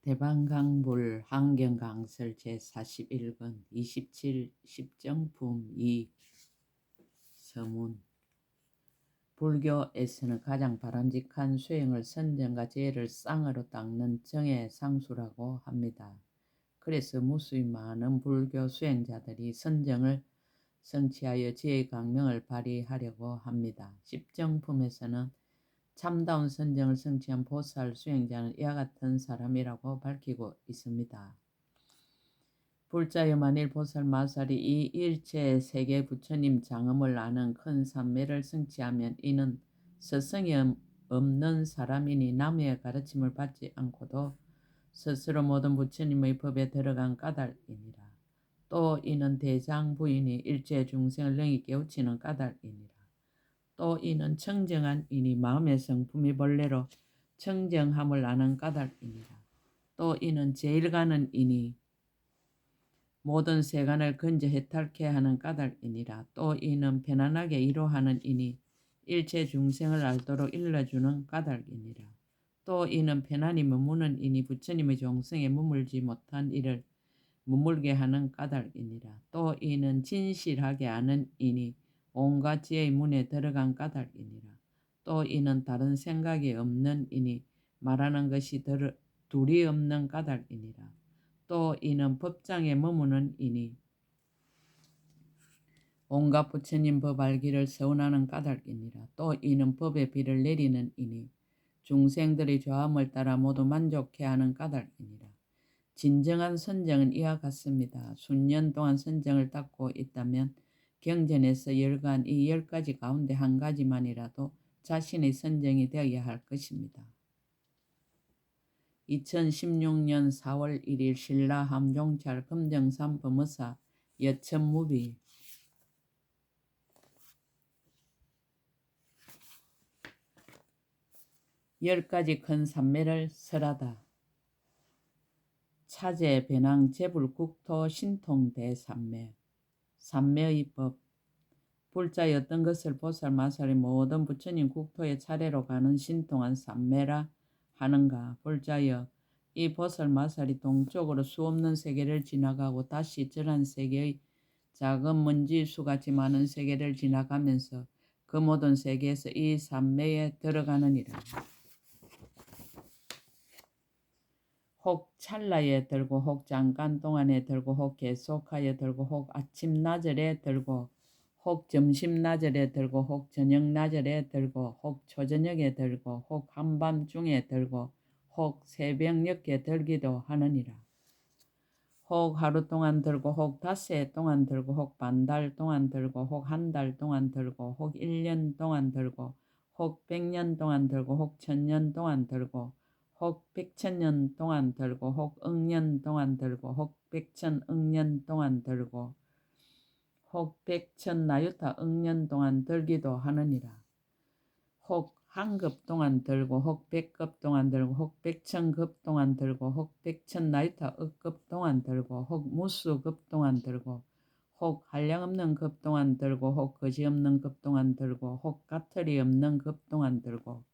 대방강불 환경강설 제41권 27 십정품 2 서문. 불교에서는 가장 바람직한 수행을 선정과 죄를 쌍으로 닦는 정의 상수라고 합니다. 그래서 무수히 많은 불교 수행자들이 선정을 성취하여 지혜의 강명을 발휘하려고 합니다. 십정품에서는 참다운 선정을 성취한 보살 수행자는 이와 같은 사람이라고 밝히고 있습니다. 불자여 만일 보살 마살이 이 일체 세계 부처님 장엄을 아는 큰 삼매를 성취하면 이는 스승이 없는 사람이니 남의 가르침을 받지 않고도 스스로 모든 부처님의 법에 들어간 까닭이니라. 또 이는 대장 부인이 일체 중생을 능히 깨우치는 까닭이니라. 또 이는 청정한 이니 마음의 성품이 본래로 청정함을 아는 까닭이니라. 또 이는 제일 가는 이니 모든 세간을 건져 해탈케 하는 까닭이니라. 또 이는 편안하게 이루하는 이니 일체 중생을 알도록 일러주는 까닭이니라. 또 이는 편안히 머무는 이니 부처님의 종성에 머물지 못한 이를 머물게 하는 까닭이니라. 또 이는 진실하게 아는 이니 온갖 지혜의 문에 들어간 까닭이니라. 또 이는 다른 생각이 없는 이니 말하는 것이 둘이 없는 까닭이니라. 또 이는 법장에 머무는 이니 온갖 부처님 법 알기를 서운하는 까닭이니라. 또 이는 법의 비를 내리는 이니 중생들의 죄함을 따라 모두 만족해 하는 까닭이니라. 진정한 선정은 이와 같습니다. 수년 동안 선정을 닦고 있다면 경전에서 열간 이 10가지 가운데 한 가지만이라도 자신의 선정이 되어야 할 것입니다. 2016년 4월 1일 신라 함종찰 금정산 범어사 여천무비. 열 가지 큰 삼매를 설하다. 차제 배낭 제불 국토 신통 대삼매. 삼매의 법. 불자의 어떤 것을 보살 마살의 모든 부처님 국토에 차례로 가는 신통한 삼매라 하는가. 불자여 이 보살 마살이 동쪽으로 수없는 세계를 지나가고 다시 저런 세계의 작은 먼지수같이 많은 세계를 지나가면서 그 모든 세계에서 이 삼매에 들어가느니라. 혹 찰나에 들고 혹 잠깐 동안에 들고 혹 계속하여 들고 혹 아침 나절에 들고 혹 점심 나절에 들고 혹 저녁 나절에 들고 혹 초저녁에 들고 혹 한밤중에 들고 혹 새벽녘에 들기도 하느니라. 혹 하루 동안 들고 혹 닷새 동안 들고 혹 반달 동안 들고 혹 한 달 동안 들고 혹 1년 동안 들고 혹 100년 동안 들고 혹 1000년 동안 들고 혹 100,000년 동안 들고 혹 억년 동안 들고 혹 100,000억년 동안 들고 혹 100,000나유타 억년 동안 들기도 하느니라. 혹 한급 동안 들고 혹 100급 동안 들고 혹 100,000급 동안 들고 혹 100,000나유타 억급 동안 들고 혹 무수급 동안 들고 혹 한량없는 급 동안 들고 혹 거지없는 급 동안 들고 혹 까투리 없는 급 동안 들고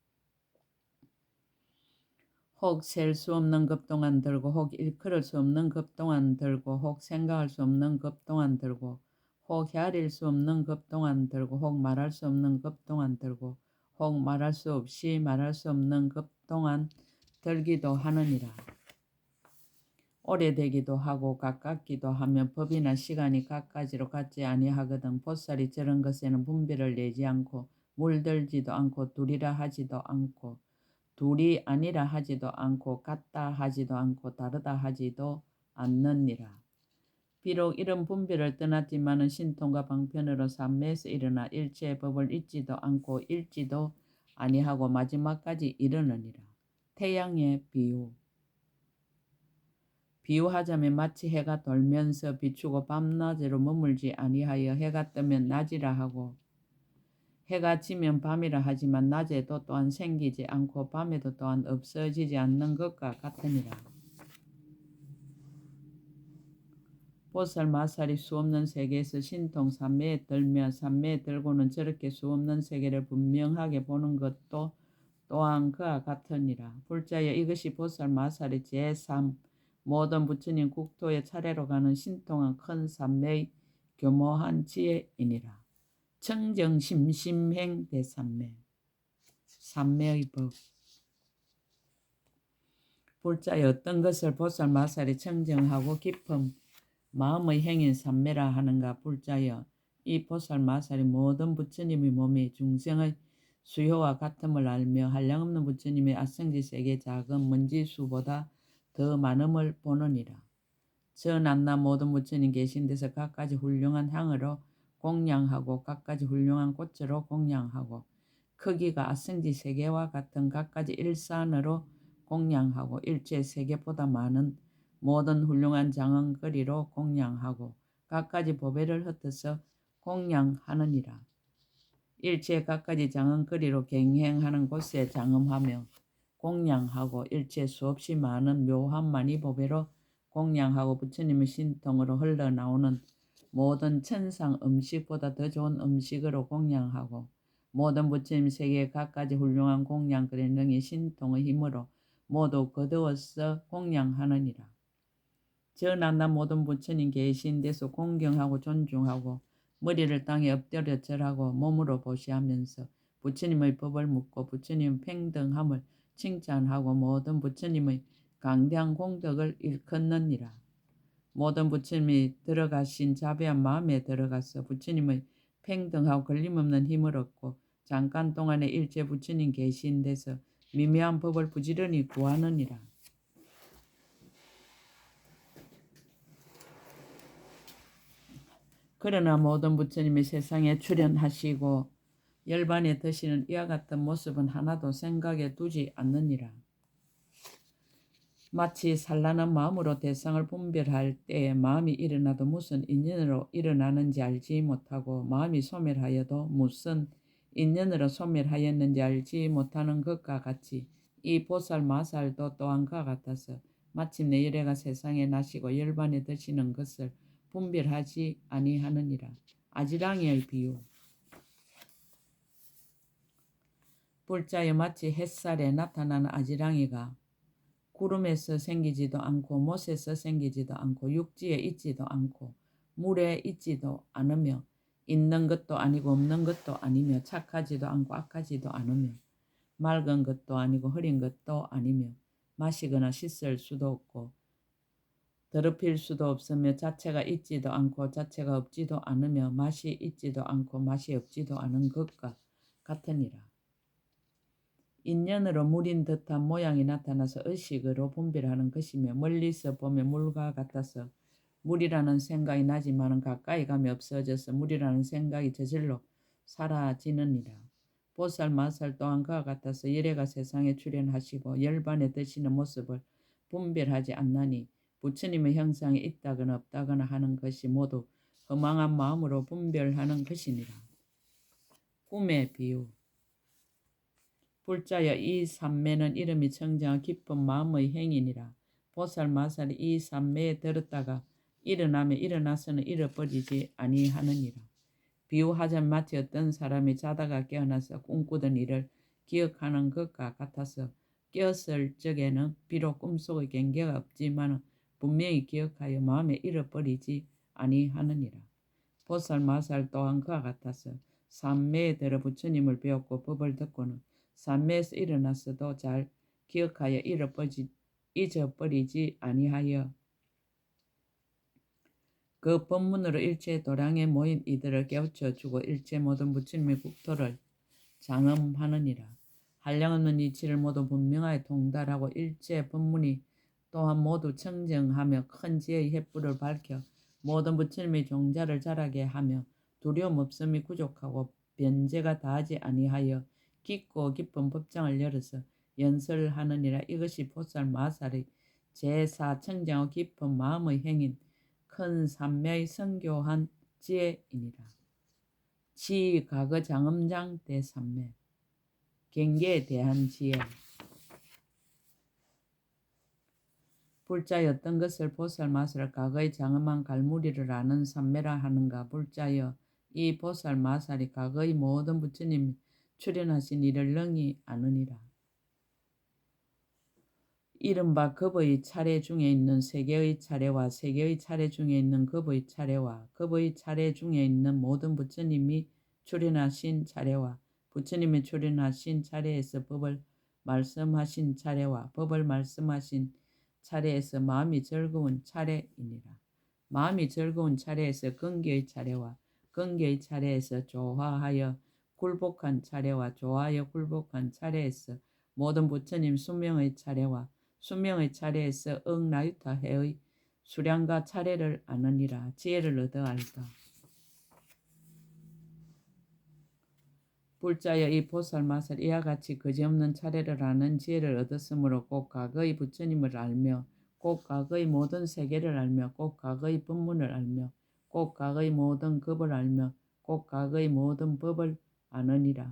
혹 셀 수 없는 급 동안 들고 혹 일컬을 수 없는 급 동안 들고 혹 생각할 수 없는 급 동안 들고 혹 헤아릴 수 없는 급 동안 들고 혹 말할 수 없는 급 동안 들고 혹 말할 수 없이 말할 수 없는 급 동안 들기도 하느니라. 오래되기도 하고 가깝기도 하며 법이나 시간이 갖가지로 같지 아니하거든 보살이 저런 것에는 분별을 내지 않고 물들지도 않고 둘이라 하지도 않고 둘이 아니라 하지도 않고 같다 하지도 않고 다르다 하지도 않느니라. 비록 이런 분별을 떠났지만은 신통과 방편으로 삼매에서 일어나 일체의 법을 잊지도 않고 읽지도 아니하고 마지막까지 이르느니라. 태양의 비유. 비유하자면 마치 해가 돌면서 비추고 밤낮으로 머물지 아니하여 해가 뜨면 낮이라 하고 해가 지면 밤이라 하지만 낮에도 또한 생기지 않고 밤에도 또한 없어지지 않는 것과 같으니라. 보살 마살이 수없는 세계에서 신통 삼매에 들며 삼매에 들고는 저렇게 수없는 세계를 분명하게 보는 것도 또한 그와 같으니라. 불자여 이것이 보살 마살의 제3 모든 부처님 국토에 차례로 가는 신통한 큰 삼매의 교모한 지혜이니라. 청정심심행 대삼매 삼매의 법. 불자여 어떤 것을 보살 마살이 청정하고 깊은 마음의 행인 삼매라 하는가. 불자여 이 보살 마살이 모든 부처님의 몸이 중생의 수효와 같음을 알며 한량없는 부처님의 아성지 세계 작은 먼지수보다 더 많음을 보느니라. 저 난나 모든 부처님 계신 데서 각가지 훌륭한 향으로 공양하고 각가지 훌륭한 꽃으로 공양하고 크기가 아성지 세계와 같은 각가지 일산으로 공양하고 일체 세계보다 많은 모든 훌륭한 장언거리로 공양하고 각가지 보배를 흩어서 공양하느니라. 일체 각가지 장언거리로 갱행하는 곳에 장엄하며 공양하고 일체 수없이 많은 묘한 많이 보배로 공양하고 부처님의 신통으로 흘러나오는 모든 천상 음식보다 더 좋은 음식으로 공양하고 모든 부처님 세계의 각가지 훌륭한 공양거리 능히 신통의 힘으로 모두 거두어서 공양하느니라. 저 난나 모든 부처님 계신 데서 공경하고 존중하고 머리를 땅에 엎드려 절하고 몸으로 보시하면서 부처님의 법을 묻고 부처님 평등함을 칭찬하고 모든 부처님의 강대한 공덕을 일컫느니라. 모든 부처님이 들어가신 자비한 마음에 들어가서 부처님의 평등하고 걸림없는 힘을 얻고 잠깐 동안에 일체 부처님 계신 데서 미묘한 법을 부지런히 구하느니라. 그러나 모든 부처님이 세상에 출현하시고 열반에 드시는 이와 같은 모습은 하나도 생각에 두지 않느니라. 마치 산란한 마음으로 대상을 분별할 때에 마음이 일어나도 무슨 인연으로 일어나는지 알지 못하고 마음이 소멸하여도 무슨 인연으로 소멸하였는지 알지 못하는 것과 같이 이 보살 마살도 또한 그와 같아서 마침내 열애가 세상에 나시고 열반에 드시는 것을 분별하지 아니하느니라. 아지랑이의 비유. 불자여 마치 햇살에 나타나는 아지랑이가 구름에서 생기지도 않고 못에서 생기지도 않고 육지에 있지도 않고 물에 있지도 않으며 있는 것도 아니고 없는 것도 아니며 착하지도 않고 악하지도 않으며 맑은 것도 아니고 흐린 것도 아니며 마시거나 씻을 수도 없고 더럽힐 수도 없으며 자체가 있지도 않고 자체가 없지도 않으며 맛이 있지도 않고 맛이 없지도 않은 것과 같으니라. 인연으로 물인 듯한 모양이 나타나서 의식으로 분별하는 것이며 멀리서 보면 물과 같아서 물이라는 생각이 나지만은 가까이 가면 없어져서 물이라는 생각이 저절로 사라지느니라. 보살 마살 또한 그와 같아서 열애가 세상에 출현하시고 열반에 드시는 모습을 분별하지 않나니 부처님의 형상이 있다거나 없다거나 하는 것이 모두 허망한 마음으로 분별하는 것이니라. 꿈의 비유. 불자여 이 삼매는 이름이 청정한 깊은 마음의 행이니라. 보살 마살이 이 삼매에 들었다가 일어나면 일어나서는 잃어버리지 아니하느니라. 비유하자면 마치 어떤 사람이 자다가 깨어나서 꿈꾸던 일을 기억하는 것과 같아서 깨었을 적에는 비록 꿈속의 경계가 없지만 분명히 기억하여 마음에 잃어버리지 아니하느니라. 보살 마살 또한 그와 같아서 삼매에 들어 부처님을 배웠고 법을 듣고는 삼매에서 일어났어도 잘 기억하여 잊어버리지 아니하여 그 법문으로 일체 도량에 모인 이들을 깨우쳐주고 일체 모든 부처님의 국토를 장엄하느니라. 한량없는 이치를 모두 분명하게 통달하고 일체 법문이 또한 모두 청정하며 큰 지혜의 횃불을 밝혀 모든 부처님의 종자를 자라게 하며 두려움 없음이 부족하고 변제가 다하지 아니하여 깊고 깊은 법장을 열어서 연설하느니라. 이것이 보살 마살의 제4 청정하고 깊은 마음의 행인 큰 삼매의 성교한 지혜이니라. 지과거 장엄장 대삼매. 경계에 대한 지혜. 불자여 어떤 것을 보살 마살 과거의 장엄한 갈무리를 아는 삼매라 하는가. 불자여 이 보살 마살이 과거의 모든 부처님 출현하신 일을 능히 아느니라. 이른바 급의 차례 중에 있는 세계의 차례와 세계의 차례 중에 있는 급의 차례와 급의 차례 중에 있는 모든 부처님이 출현하신 차례와 부처님이 출현하신 차례에서 법을 말씀하신 차례와 법을 말씀하신 차례에서 마음이 즐거운 차례이니라. 마음이 즐거운 차례에서 근기의 차례와 근기의 차례에서 조화하여 굴복한 차례와 조화하여 굴복한 차례에서 모든 부처님 수명의 차례와 수명의 차례에서 응나유타 해의 수량과 차례를 아느니라. 지혜를 얻어 알다. 불자여 이 보살마살 이와 같이 그지없는 차례를 아는 지혜를 얻었으므로 꼭 과거의 부처님을 알며 꼭 과거의 모든 세계를 알며 꼭 과거의 법문을 알며 꼭 과거의 모든 급을 알며 꼭 과거의 모든 법을 아느니라.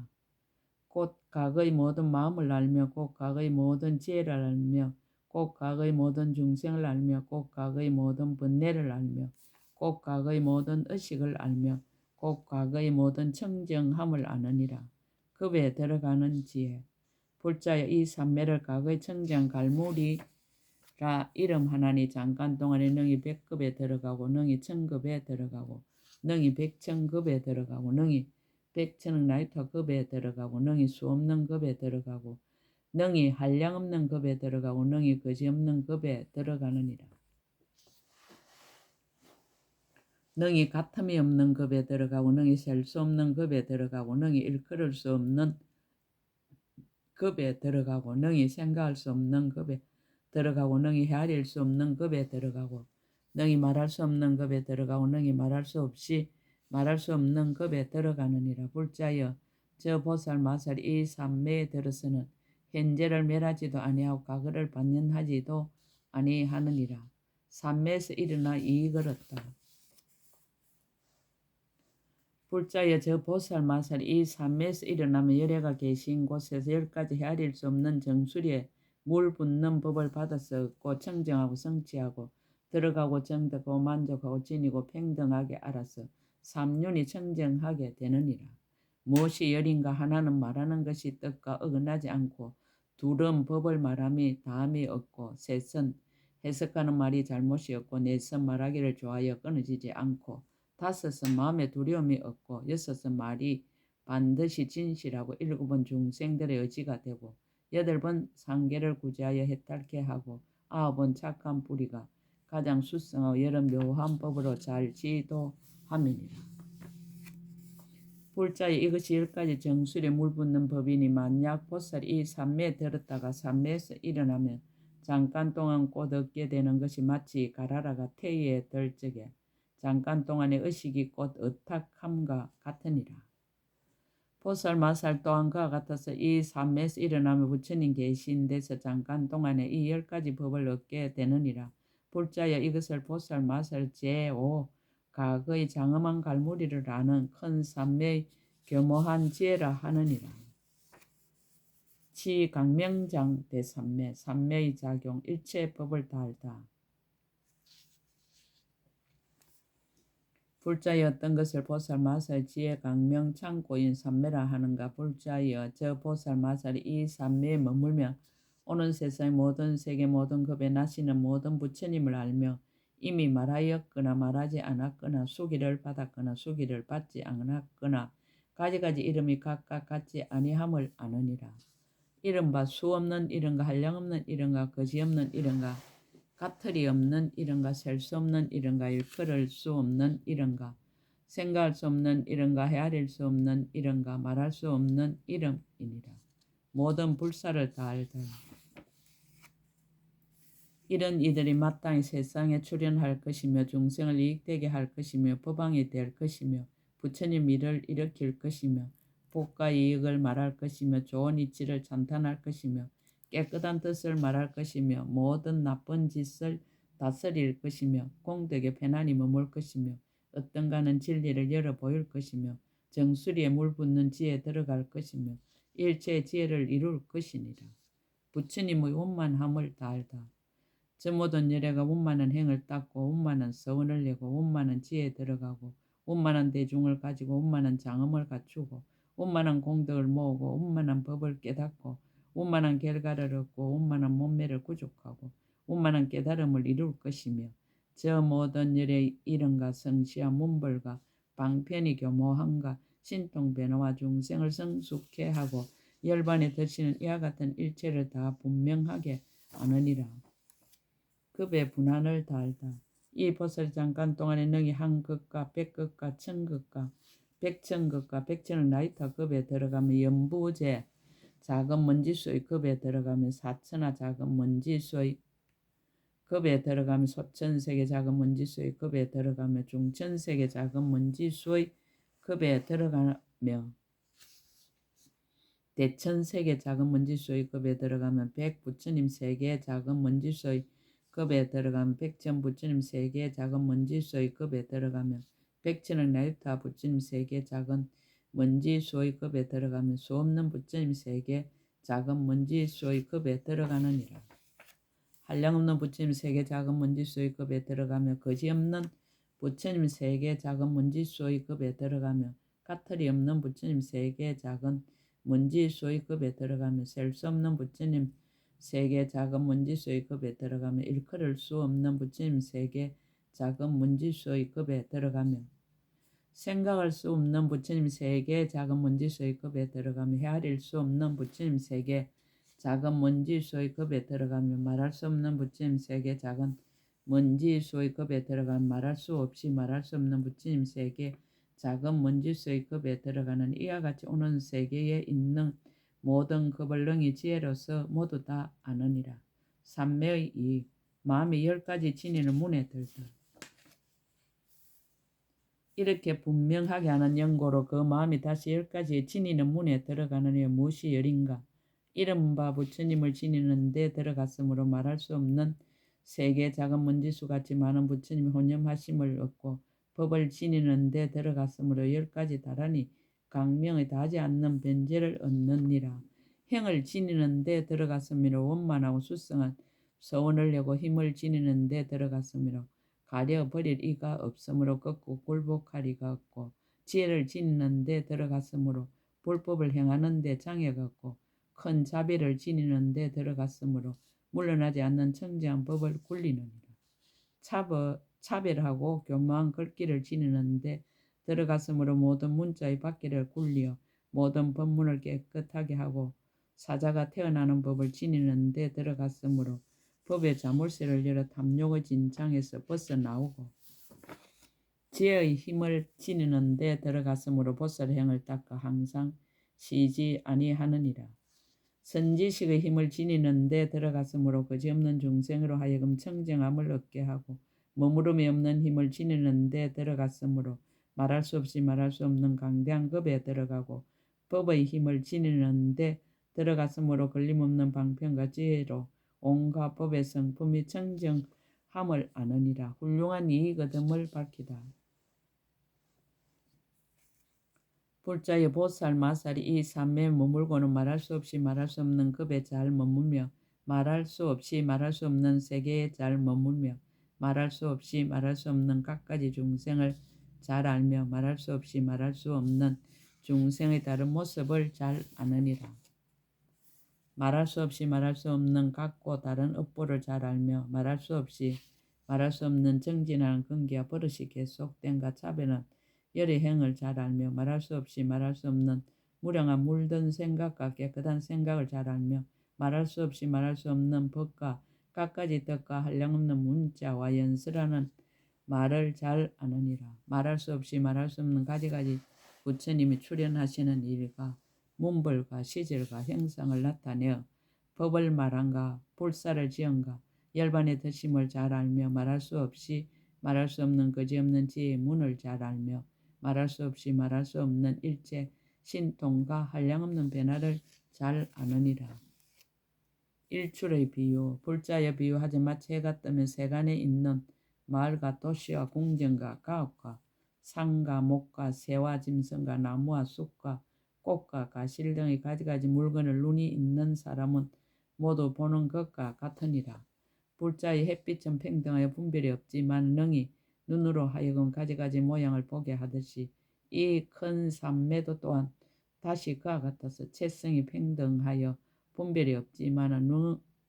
곧 과거의 모든 마음을 알며 꼭 과거의 모든 지혜를 알며 꼭 과거의 모든 중생을 알며 꼭 과거의 모든 번뇌를 알며 꼭 과거의 모든 의식을 알며 꼭 과거의 모든 청정함을 아느니라. 급에 들어가는 지혜. 불자여 이 삼매를 과거의 청정 갈무리라 이름하나니 잠깐 동안에 능히 백급에 들어가고 능히 천급에 들어가고 능히 백천급에 들어가고 능히 백천억 나이터 급에 들어가고 능히 수없는 급에 들어가고 능히 한량없는 급에 들어가고 능히 거지없는 급에 들어가느니라. 능히 가틈이 없는 급에 들어가고 능히 셀 수 없는 급에 들어가고 능히 일컬을 수 없는 급에 들어가고 능히 생각할 수 없는 급에 들어가고 능히 헤아릴 수 없는 급에 들어가고 능히 말할 수 없는 급에 들어가고 능히 말할 수 없는 급에 들어가느니라. 불자여 저 보살 마살 이 삼매에 들어서는 현재를 멸하지도 아니하고 과거를 반연하지도 아니하느니라. 삼매에서 일어나 이익을 얻다. 불자여 저 보살 마살 이 삼매에서 일어나면 열애가 계신 곳에서 열까지 헤아릴 수 없는 정수리에 물 붓는 법을 받아서 얻고 청정하고 성취하고 들어가고 정득하고 만족하고 지니고 평등하게 알아서 삼륜이 청정하게 되느니라. 무엇이 열인가 하나는 말하는 것이 뜻과 어긋나지 않고 둘은 법을 말함이 다함이 없고 셋은 해석하는 말이 잘못이 없고 넷은 말하기를 좋아하여 끊어지지 않고 다섯은 마음에 두려움이 없고 여섯은 말이 반드시 진실하고 일곱은 중생들의 의지가 되고 여덟번 상계를 구제하여 해탈케 하고 아홉은 착한 뿌리가 가장 수성하고 열은 묘한 법으로 잘 지도함이니라. 불자에 이것이 열가지 정술에 물붓는 법이니 만약 보살이 이 삼매에 들었다가 삼매에서 일어나면 잠깐 동안 곧 얻게 되는 것이 마치 가라라가 태위에 들 적에 잠깐 동안의 의식이 곧 어탁함과 같으니라. 보살 마살 또한 그와 같아서 이 삼매에서 일어나면 부처님 계신 데서 잠깐 동안에 이 10가지 법을 얻게 되느니라. 불자여 이것을 보살 마살 제5 과거의 장엄한 갈무리를 아는 큰 삼매의 교모한 지혜라 하느니라. 치강명장 대삼매 삼매의 작용 일체의 법을 다 알다. 불자여 어떤 것을 보살 마살 지혜 강명 창고인 삼매라 하는가. 불자여 저 보살 마살이 이 삼매에 머물며 오는 세상의 모든 세계 모든 급에 나시는 모든 부처님을 알며 이미 말하였거나 말하지 않았거나 수기를 받았거나 수기를 받지 않았거나 가지가지 이름이 각각 같지 아니함을 아느니라. 이른바 수없는 이른가 한량없는 이른가 거지없는 이른가 가틀이 없는 이른가 셀 수 없는 이른가 일컬을 수 없는 이른가 생각할 수 없는 이른가 헤아릴 수 없는 이른가 말할 수 없는 이름이니라. 모든 불사를 다 알다. 이런 이들이 마땅히 세상에 출현할 것이며 중생을 이익되게 할 것이며 법왕이 될 것이며 부처님 일을 일으킬 것이며 복과 이익을 말할 것이며 좋은 이치를 찬탄할 것이며 깨끗한 뜻을 말할 것이며 모든 나쁜 짓을 다스릴 것이며 공덕에 편안히 머물 것이며 어떤가는 진리를 열어 보일 것이며 정수리에 물 붓는 지혜에 들어갈 것이며 일체의 지혜를 이룰 것이니라. 부처님의 원만함을 다 알다. 저 모든 열애가 원만한 행을 닦고 원만한 서원을 내고 원만한 지혜에 들어가고 원만한 대중을 가지고 원만한 장엄을 갖추고 원만한 공덕을 모으고 원만한 법을 깨닫고 원만한 결과를 얻고 원만한 몸매를 구족하고 원만한 깨달음을 이룰 것이며 저 모든 열의 이름과 성시와 문벌과 방편이 교모함과 신통변화와 중생을 성숙해 하고 열반에 드시는 이와 같은 일체를 다 분명하게 아느니라. 급의 분한을 다알다. 이 보살 잠깐 동안에 능히 한 급과 백급과 천급과 백천급과 백천을 나이타 급에 들어가며 연부제 작은 먼지수의 급에 들어가며 사천하 작은 먼지수의 급에 들어가며 소천세계 작은 먼지수의 급에 들어가며 중천세계 작은 먼지수의 급에 들어가며 대천세계 작은 먼지수의 급에 들어가면 백부처님 세계 작은 먼지수의 급에 들어가면 백천부처님 세계 작은 먼지수의 급에 들어가면 백천을 나유타 부처님 세계 작은 먼지수의 급에 들어가면 수없는 부처님 세계 작은 먼지수의 급에 들어가느니라. 한량없는 부처님 세계 작은 먼지수의 급에 들어가며 거지없는 부처님 세계 작은 먼지수의 급에 들어가며 까탈이 없는 부처님 세계 작은 먼지수의 급에 들어가며 셀 수 없는 부처님 세계 작은 먼지수의 급에 들어가며 일컬을 수 없는 부처님 세계 작은 먼지수의 급에 들어가며 생각할 수 없는 부처님 세계 작은 먼지수의 급에 들어가며 헤아릴 수 없는 부처님 세계 작은 먼지수의 급에 들어가며 말할 수 없는 부처님 세계 작은 먼지수의 급에 들어가며 말할 수 없이 말할 수 없는 부처님 세계 작은 먼지수의 급에 들어가는 이와 같이 오는 세계에 있는 모든 급을 능히 지혜로서 모두 다 아느니라. 삼매의 이 마음이 10가지 진리를 문에 들다. 이렇게 분명하게 하는 연고로 그 마음이 다시 10가지의 진리는 문에 들어가느니 무엇이 열인가. 이른바 부처님을 지니는 데 들어갔으므로 말할 수 없는 세계 작은 먼지수같이 많은 부처님의 혼념하심을 얻고 법을 지니는 데 들어갔으므로 10가지 다란히 강명을 다하지 않는 변제를 얻느니라. 행을 지니는 데 들어갔으므로 원만하고 수성한 서원을 내고 힘을 지니는 데 들어갔으므로 가려 버릴 이가 없으므로 걷고 굴복하리가 없고 지혜를 지니는 데 들어갔으므로 불법을 행하는 데 장애가 없고 큰 자비를 지니는 데 들어갔으므로 물러나지 않는 청정한 법을 굴리느니라. 차별하고 교묘한 글귀를 지니는 데 들어갔으므로 모든 문자의 바퀴를 굴려 모든 법문을 깨끗하게 하고 사자가 태어나는 법을 지니는 데 들어갔으므로 법의 자물쇠를 열어 탐욕의 진창에서 벗어나오고 지혜의 힘을 지니는 데 들어갔으므로 보살행을 닦아 항상 쉬지 아니하느니라. 선지식의 힘을 지니는 데 들어갔으므로 그지없는 중생으로 하여금 청정함을 얻게 하고 머무름이 없는 힘을 지니는 데 들어갔으므로 말할 수 없이 말할 수 없는 강대한 급에 들어가고 법의 힘을 지니는 데 들어갔으므로 걸림없는 방편과 지혜로 온갖 법의 성품이 청정함을 아느니라. 훌륭한 이익 얻음을 밝히다. 불자의 보살 마살이 이 삼매에 머물고는 말할 수 없이 말할 수 없는 급에 잘 머물며 말할 수 없이 말할 수 없는 세계에 잘 머물며 말할 수 없이 말할 수 없는 갖가지 중생을 잘 알며 말할 수 없이 말할 수 없는 중생의 다른 모습을 잘 아느니라. 말할 수 없이 말할 수 없는 갖고 다른 업보를 잘 알며 말할 수 없이 말할 수 없는 정진하는 근기와 버릇이 계속된가 차별은 열의 행을 잘 알며 말할 수 없이 말할 수 없는 무량한 물든 생각과 깨끗한 생각을 잘 알며 말할 수 없이 말할 수 없는 법과 갖가지 뜻과 한량없는 문자와 연설하는 말을 잘 아느니라. 말할 수 없이 말할 수 없는 가지가지 부처님이 출현하시는 일과 문벌과 시절과 형상을 나타내어 법을 말한가 불사를 지은가 열반의 드심을 잘 알며 말할 수 없이 말할 수 없는 거지없는 지혜의 문을 잘 알며 말할 수 없이 말할 수 없는 일체 신통과 한량없는 변화를 잘 아느니라. 일출의 비유, 불자여 비유하지 마치 해가 뜨면 세간에 있는 마을과 도시와 궁전과 가옥과 산과 목과 새와 짐승과 나무와 숲과 꽃과 가실 등의 가지가지 물건을 눈이 있는 사람은 모두 보는 것과 같으니라. 불자의 햇빛은 평등하여 분별이 없지만 능히 눈으로 하여금 가지가지 모양을 보게 하듯이 이 큰 삼매도 또한 다시 그와 같아서 체성이 평등하여 분별이 없지만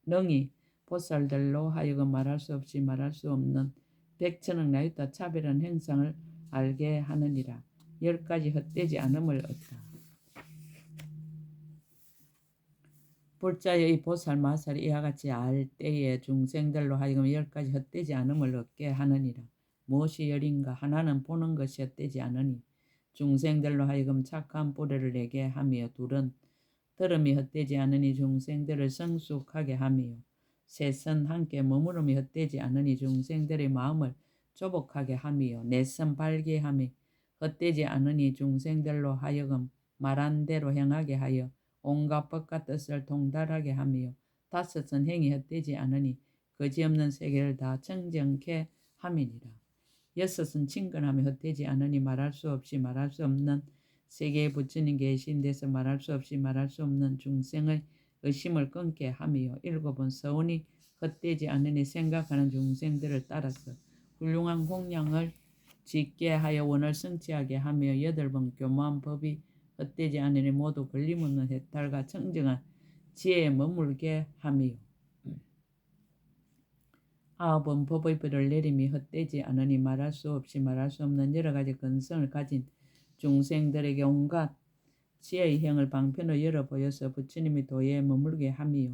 능히 보살들로 하여금 말할 수 없이 말할 수 없는 백천억 나유타 차별한 행상을 알게 하느니라. 10가지 헛되지 않음을 얻다. 불자의 보살 마살이 이와 같이 알 때에 중생들로 하여금 10가지 헛되지 않음을 얻게 하느니라. 무엇이 열인가? 하나는 보는 것이 헛되지 않으니 중생들로 하여금 착한 뿌리를 내게 하며, 둘은 들음이 헛되지 않으니 중생들을 성숙하게 하며, 셋은 함께 머무름이 헛되지 않으니 중생들의 마음을 조복하게 하며, 넷은 발기함이 헛되지 않으니 중생들로 하여금 말한 대로 행하게 하여 온갖 법과 뜻을 통달하게 하며, 다섯은 행이 헛되지 않으니 거지없는 세계를 다 청정케 함이니라. 여섯은 친근함이 헛되지 않으니 말할 수 없이 말할 수 없는 세계에 부처님 계신 데서 말할 수 없이 말할 수 없는 중생의 의심을 끊게 하며, 일곱은 서운이 헛되지 않으니 생각하는 중생들을 따라서 훌륭한 공양을 짓게 하여 원을 성취하게 하며, 여덟번 교묘한 법이 헛되지 않으니 모두 걸림없는 해탈과 청정한 지혜에 머물게 하며, 아홉은 법의 벌을 내림이 헛되지 않으니 말할 수 없이 말할 수 없는 여러가지 근성을 가진 중생들에게 온갖 지혜의 행을 방편으로 열어 보여서 부처님의 도에 머물게 하며,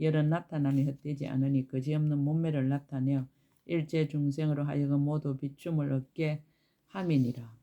열은 나타남이 헛되지 않으니 거지없는 몸매를 나타내어 일체 중생으로 하여금 모두 비춤을 얻게 함이니라.